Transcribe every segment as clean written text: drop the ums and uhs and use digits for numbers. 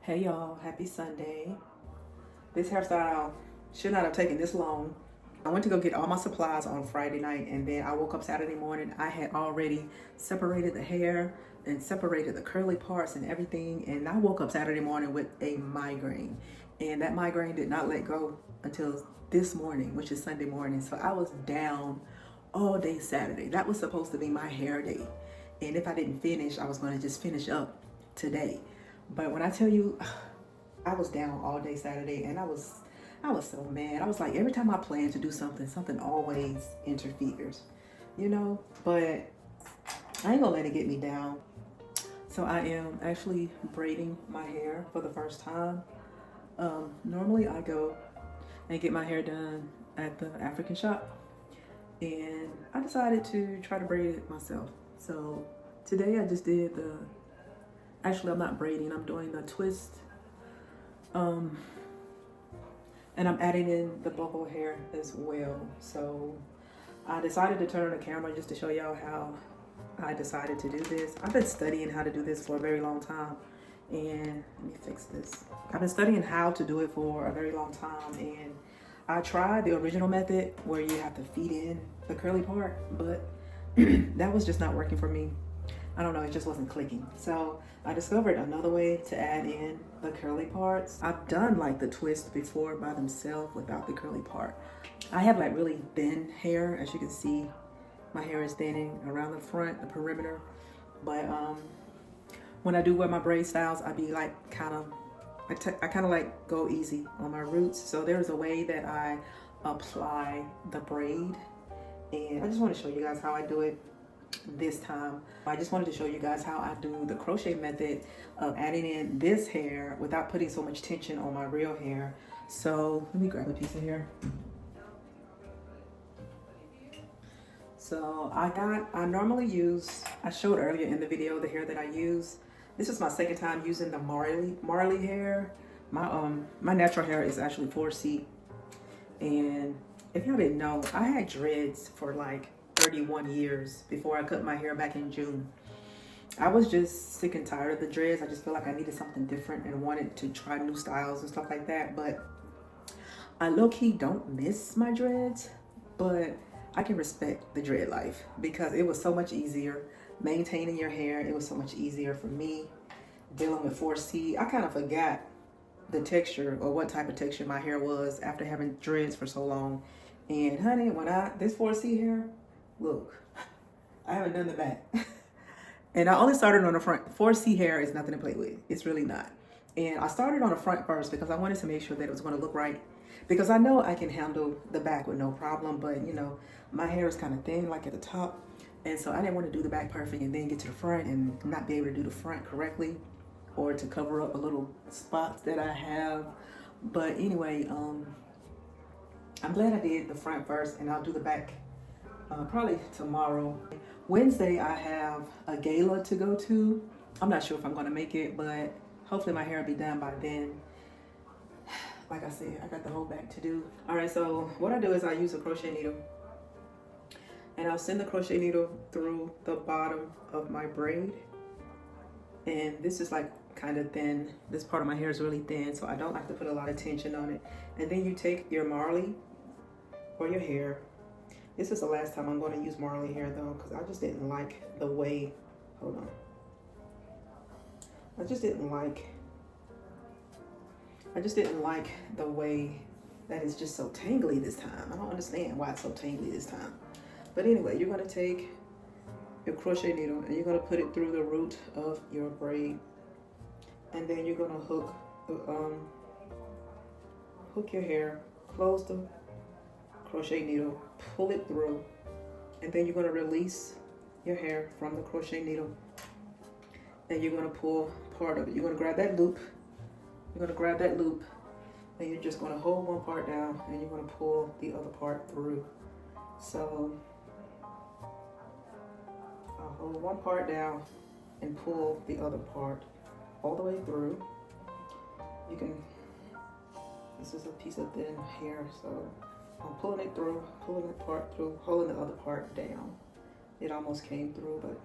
Hey y'all, happy Sunday. This hairstyle should not have taken this long. I went to go get all my supplies on Friday night, and then I woke up Saturday morning. I had already separated the hair and separated the curly parts and everything, and I woke up Saturday morning with a migraine, and that migraine did not let go until this morning, which is Sunday morning. So I was down all day Saturday. That was supposed to be my hair day, and if I didn't finish, I was going to just finish up today. But when I tell you, I was down all day Saturday, and I was so mad. I was like, every time I plan to do something, something always interferes, you know? But I ain't gonna let it get me down. So I am actually braiding my hair for the first time. Normally I go and get my hair done at the African shop, and I decided to try to braid it myself. So today I just did actually I'm not braiding, I'm doing the twist. And I'm adding in the boho hair as well. So I decided to turn on the camera just to show y'all how I decided to do this. I've been studying how to do this for a very long time. And let me fix this. I've been studying how to do it for a very long time. And I tried the original method where you have to feed in the curly part, but that was just not working for me. I don't know, it just wasn't clicking. So I discovered another way to add in the curly parts. I've done like the twist before by themselves without the curly part. I have like really thin hair. As you can see, my hair is thinning around the front, the perimeter. But when I do wear my braid styles, I be like I kind of like go easy on my roots. So there's a way that I apply the braid, and I just want to show you guys how I do it this time. I just wanted to show you guys how I do the crochet method of adding in this hair without putting so much tension on my real hair. So let me grab a piece of hair. So I normally use, I showed earlier in the video the hair that I use. This is my second time using the Marley hair. My natural hair is actually 4C. And if y'all didn't know, I had dreads for like 31 years before I cut my hair back in June. I was just sick and tired of the dreads. I just feel like I needed something different and wanted to try new styles and stuff like that. But I low-key don't miss my dreads, but I can respect the dread life because it was so much easier maintaining your hair. It was so much easier for me dealing with 4C. I kind of forgot the texture or what type of texture my hair was after having dreads for so long. And honey, when this 4C hair, Look, I haven't done the back. And I only started on the front. 4C hair is nothing to play with. It's really not. And I started on the front first because I wanted to make sure that it was going to look right. Because I know I can handle the back with no problem, but you know, my hair is kind of thin, like at the top. And so I didn't want to do the back perfect and then get to the front and not be able to do the front correctly or to cover up a little spots that I have. But anyway, I'm glad I did the front first, and I'll do the back probably tomorrow. Wednesday, I have a gala to go to. I'm not sure if I'm going to make it, but hopefully my hair will be done by then. Like I said, I got the whole back to do. All right, so what I do is I use a crochet needle, and I'll send the crochet needle through the bottom of my braid. And this is like kind of thin. This part of my hair is really thin, so I don't like to put a lot of tension on it. And then you take your marley or your hair. This is the last time I'm going to use marley hair though, because I just didn't like the way, hold on. I just didn't like the way that it's just so tangly this time. I don't understand why it's so tangly this time. But anyway, you're going to take your crochet needle and you're going to put it through the root of your braid. And then you're going to hook your hair, close the crochet needle, pull it through, and then you're going to release your hair from the crochet needle, and you're going to pull part of it. You're going to grab that loop, and you're just going to hold one part down and you're going to pull the other part through. So I'll hold one part down and pull the other part all the way through. You can, this is a piece of thin hair, so I'm pulling it through, pulling the part through, holding the other part down. It almost came through, but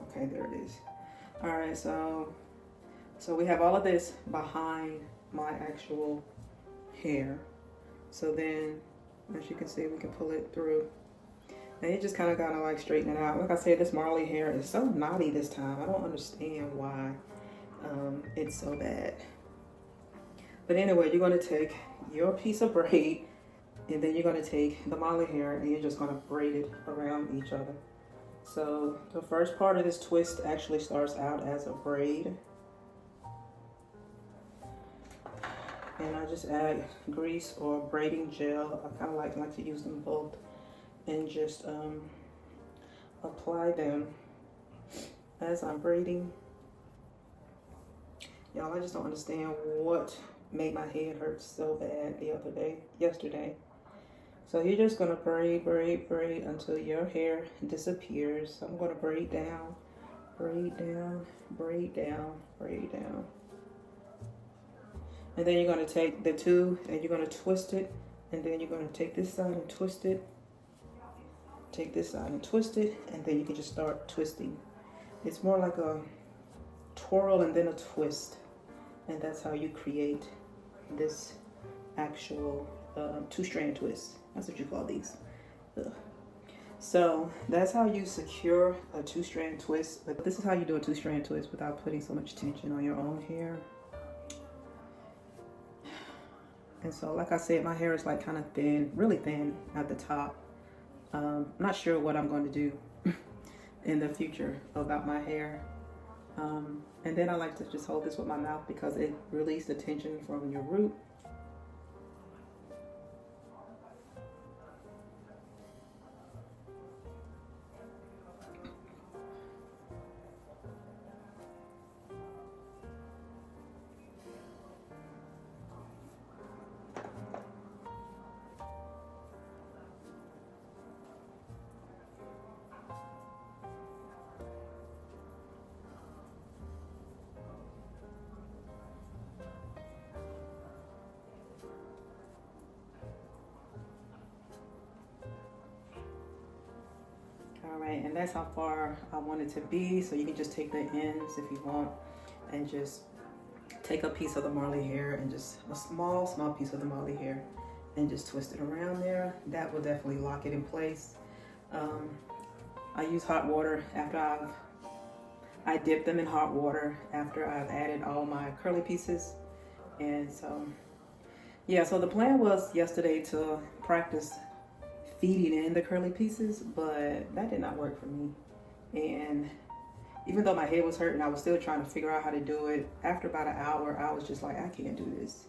okay, there it is. All right, so we have all of this behind my actual hair. So then, as you can see, we can pull it through. And you just kind of gotta like straighten it out. Like I said, this marley hair is so knotty this time. I don't understand why it's so bad. But anyway, you're going to take your piece of braid, and then you're going to take the marley hair and you're just going to braid it around each other. So the first part of this twist actually starts out as a braid. And I just add grease or braiding gel. I kind of like to use them both, and just apply them as I'm braiding. Y'all, I just don't understand what made my head hurt so bad yesterday. So you're just gonna braid until your hair disappears. So I'm gonna braid down, braid down, braid down, braid down. And then you're gonna take the two and you're gonna twist it. And then you're gonna take this side and twist it. Take this side and twist it. And then you can just start twisting. It's more like a twirl and then a twist. And that's how you create this actual two-strand twist. That's what you call these. Ugh. So that's how you secure a two-strand twist. But this is how you do a two-strand twist without putting so much tension on your own hair. And so, like I said, my hair is like kind of thin, really thin at the top. I'm not sure what I'm going to do in the future about my hair. And then I like to just hold this with my mouth because it releases the tension from your root. Alright, and that's how far I want it to be. So you can just take the ends if you want and just take a piece of the marley hair and just a small piece of the marley hair and just twist it around there. That will definitely lock it in place. I use hot water after I dip them in hot water after I've added all my curly pieces. And so Yeah, so the plan was yesterday to practice feeding in the curly pieces, but that did not work for me. And even though my head was hurting, I was still trying to figure out how to do it. After about an hour, I was just like, I can't do this.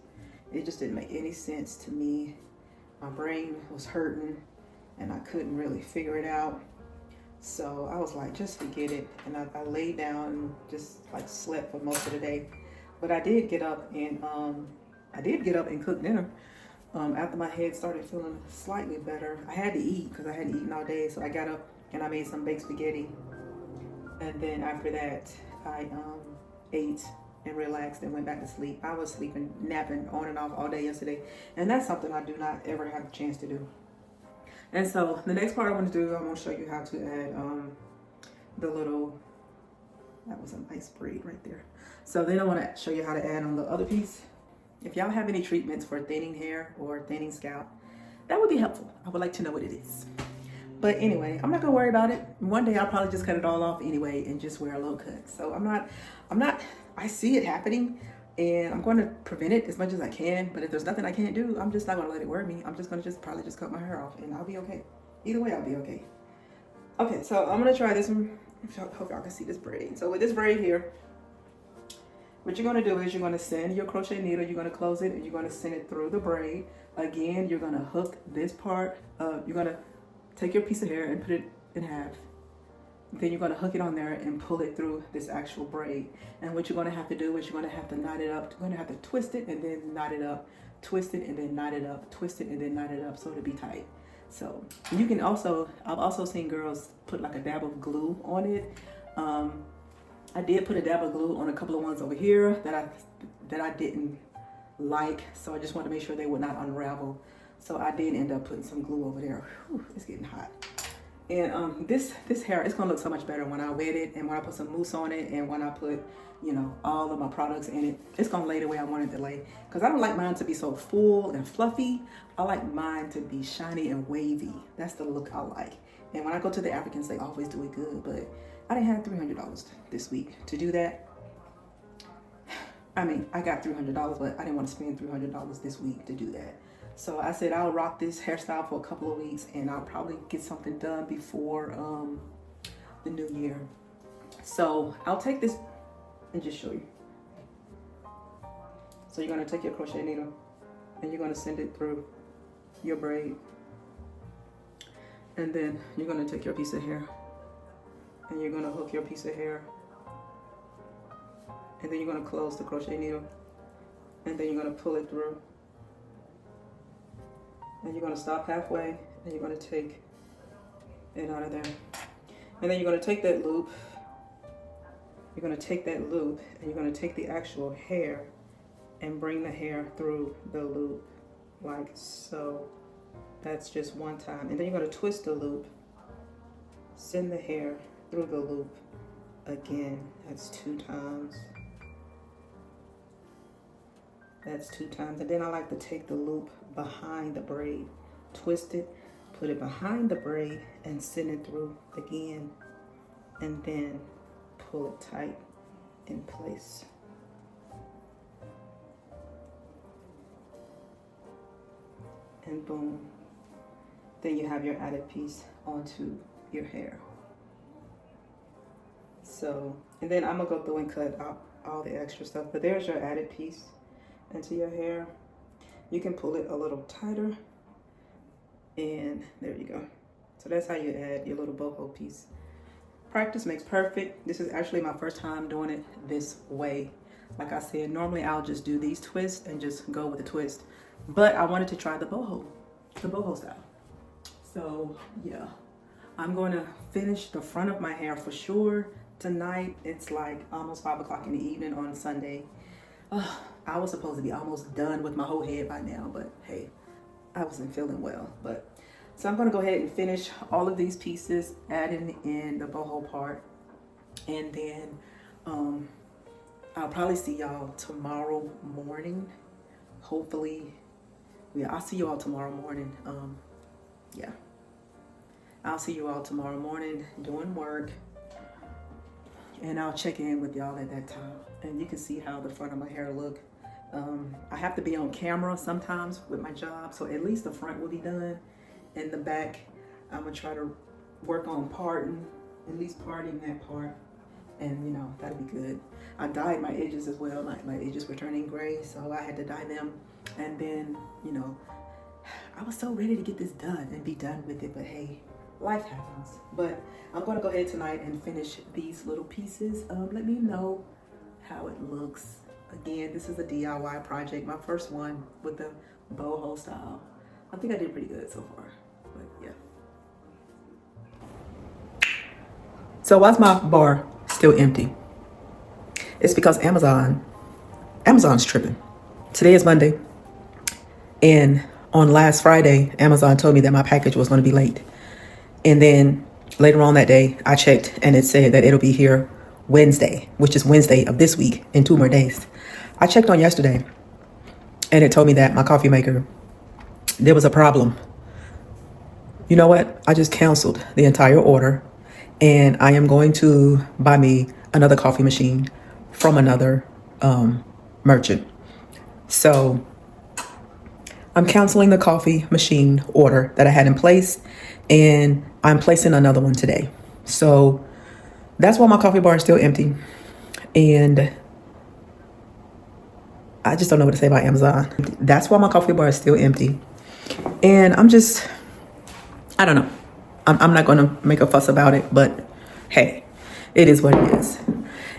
It just didn't make any sense to me. My brain was hurting and I couldn't really figure it out. So I was like, just forget it. And I laid down and just like slept for most of the day. But I did get up and cook dinner. After my head started feeling slightly better. I had to eat because I hadn't eaten all day. So I got up and I made some baked spaghetti. And then after that, I ate and relaxed and went back to sleep. I was sleeping, napping on and off all day yesterday. And that's something I do not ever have a chance to do. And so the next part I want to do, I'm going to show you how to add the little, that was a nice braid right there. So then I want to show you how to add on the other piece. If y'all have any treatments for thinning hair or thinning scalp, that would be helpful. I would like to know what it is. But anyway, I'm not gonna worry about it. One day I'll probably just cut it all off anyway and just wear a low cut. So I see it happening and I'm going to prevent it as much as I can. But if there's nothing I can't do, I'm just not gonna let it worry me. I'm just gonna probably cut my hair off and I'll be okay. Either way, I'll be okay. Okay, so I'm gonna try this one. I hope y'all can see this braid. So with this braid here, what you're gonna do is you're gonna send your crochet needle, you're gonna close it and you're gonna send it through the braid. Again, you're gonna hook this part, you're gonna take your piece of hair and put it in half. Then you're gonna hook it on there and pull it through this actual braid. And what you're gonna have to do is you're gonna have to knot it up. You're gonna have to twist it and then knot it up, twist it and then knot it up, twist it and then knot it up so it'll be tight. So you can also, I've also seen girls put like a dab of glue on it. I did put a dab of glue on a couple of ones over here that I didn't like. So I just wanted to make sure they would not unravel. So I did end up putting some glue over there. Whew, it's getting hot. And this hair, it's gonna look so much better when I wet it and when I put some mousse on it and when I put, you know, all of my products in it. It's gonna lay the way I want it to lay. Because I don't like mine to be so full and fluffy. I like mine to be shiny and wavy. That's the look I like. And when I go to the Africans, they always do it good. But I didn't have $300 this week to do that. I mean, I got $300, but I didn't want to spend $300 this week to do that. So I said I'll rock this hairstyle for a couple of weeks and I'll probably get something done before the new year. So I'll take this and just show you. So you're gonna take your crochet needle and you're gonna send it through your braid. And then you're gonna take your piece of hair and you're gonna hook your piece of hair. And then you're gonna close the crochet needle and then you're gonna pull it through. And you're gonna stop halfway and you're gonna take it out of there. And then you're gonna take that loop, and you're gonna take the actual hair and bring the hair through the loop like so. That's just one time. And then you're gonna twist the loop, send the hair through the loop again. That's 2 times. That's 2 times. And then I like to take the loop behind the braid, twist it, put it behind the braid and send it through again. And then pull it tight in place. And boom. Then you have your added piece onto your hair. So, and then I'm gonna go through and cut out all the extra stuff. But there's your added piece into your hair. You can pull it a little tighter and there you go. So that's how you add your little boho piece. Practice makes perfect. This is actually my first time doing it this way. Like I said, normally I'll just do these twists and just go with the twist, but I wanted to try the boho style. So yeah, I'm going to finish the front of my hair for sure tonight. It's like almost 5 o'clock in the evening on Sunday. I was supposed to be almost done with my whole head by now, but hey, I wasn't feeling well. But so I'm gonna go ahead and finish all of these pieces, adding in the boho part, and then I'll probably see y'all tomorrow morning. Hopefully, yeah, I'll see you all tomorrow morning. Yeah, I'll see you all tomorrow morning doing work. And I'll check in with y'all at that time. And you can see how the front of my hair look I have to be on camera sometimes with my job, so at least the front will be done. In the back, I'm gonna try to work on at least parting that part, and you know, that'll be good. I dyed my edges as well. My edges were turning gray, so I had to dye them. And then, you know, I was so ready to get this done and be done with it, but hey, life happens. But I'm gonna go ahead tonight and finish these little pieces. Let me know how it looks. Again, this is a DIY project, my first one with the boho style. I think I did pretty good so far, but yeah. So why's my bar still empty? It's because Amazon's tripping. Today is Monday, and on last Friday, Amazon told me that my package was going to be late. And then later on that day, I checked and it said that it'll be here Wednesday, which is Wednesday of this week, in 2 more days. I checked on yesterday and it told me that my coffee maker, there was a problem. You know what? I just canceled the entire order, and I am going to buy me another coffee machine from another merchant. So I'm canceling the coffee machine order that I had in place, and I'm placing another one today. So that's why my coffee bar is still empty. And I just don't know what to say about Amazon. That's why my coffee bar is still empty. And I don't know. I'm not going to make a fuss about it, but hey, it is what it is.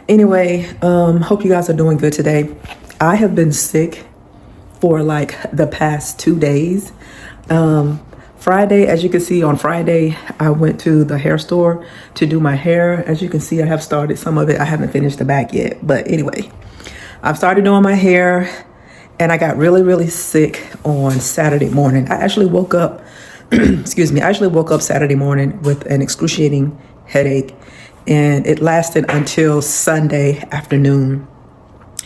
Anyway, hope you guys are doing good today. I have been sick for like the past 2 days. Friday, as you can see, on Friday, I went to the hair store to do my hair. As you can see, I have started some of it. I haven't finished the back yet. But anyway, I've started doing my hair, and I got really, really sick on Saturday morning. I actually woke up, excuse me, I actually woke up Saturday morning with an excruciating headache, and it lasted until Sunday afternoon.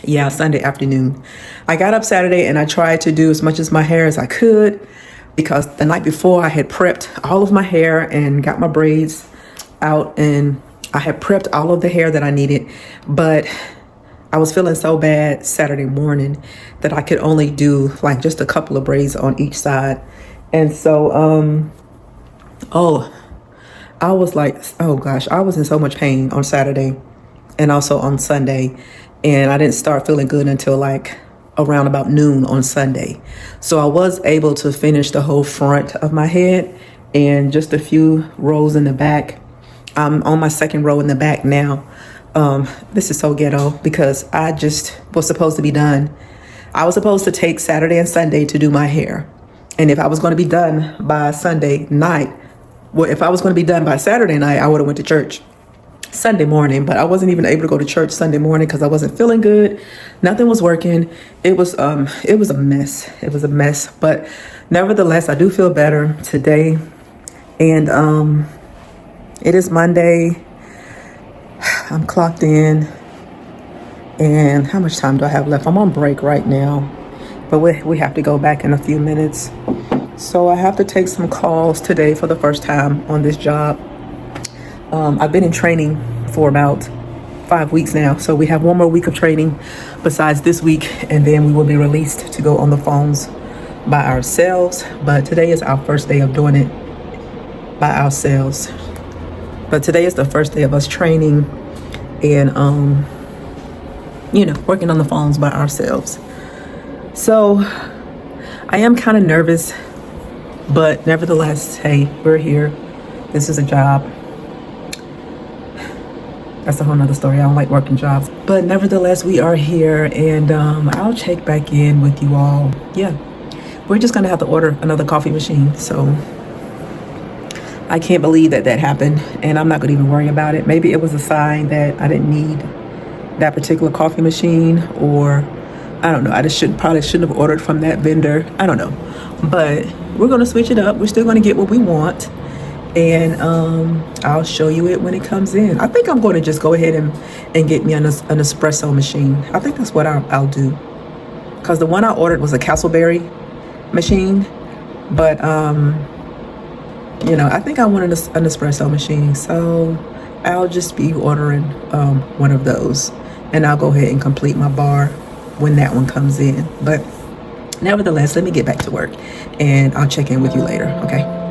Yeah, Sunday afternoon. I got up Saturday and I tried to do as much as my hair as I could, because the night before I had prepped all of my hair and got my braids out, and I had prepped all of the hair that I needed, but I was feeling so bad Saturday morning that I could only do like just a couple of braids on each side. And so, I was like, oh gosh, I was in so much pain on Saturday and also on Sunday. And I didn't start feeling good until like around about noon on Sunday. So I was able to finish the whole front of my head and just a few rows in the back. I'm on my second row in the back now. This is so ghetto because I just was supposed to be done. I was supposed to take Saturday and Sunday to do my hair. And if I was going to be done by Sunday night, well, if I was going to be done by Saturday night, I would have went to church Sunday morning, but I wasn't even able to go to church Sunday morning because I wasn't feeling good. Nothing was working. It was a mess. It was a mess, but nevertheless, I do feel better today. And it is Monday. I'm clocked in, and how much time do I have left? I'm on break right now, but we have to go back in a few minutes. So I have to take some calls today for the first time on this job. I've been in training for about 5 weeks now, so we have one more week of training besides this week, and then we will be released to go on the phones by ourselves. But today is our first day of doing it by ourselves. But today is the first day of us training and, working on the phones by ourselves. So I am kind of nervous, but nevertheless, hey, we're here. This is a job. That's a whole nother story. I don't like working jobs. But nevertheless, we are here, and I'll check back in with you all. Yeah, we're just going to have to order another coffee machine. So I can't believe that happened, and I'm not going to even worry about it. Maybe it was a sign that I didn't need that particular coffee machine, or I don't know. I just probably shouldn't have ordered from that vendor. I don't know. But we're going to switch it up. We're still going to get what we want, and I'll show you it when it comes in. I think I'm going to just go ahead and get me an espresso machine. I think that's what I'll do, because the one I ordered was a Castleberry machine, but I think I wanted an espresso machine, so I'll just be ordering one of those, and I'll go ahead and complete my bar. when that one comes in. But nevertheless, let me get back to work and I'll check in with you later, okay?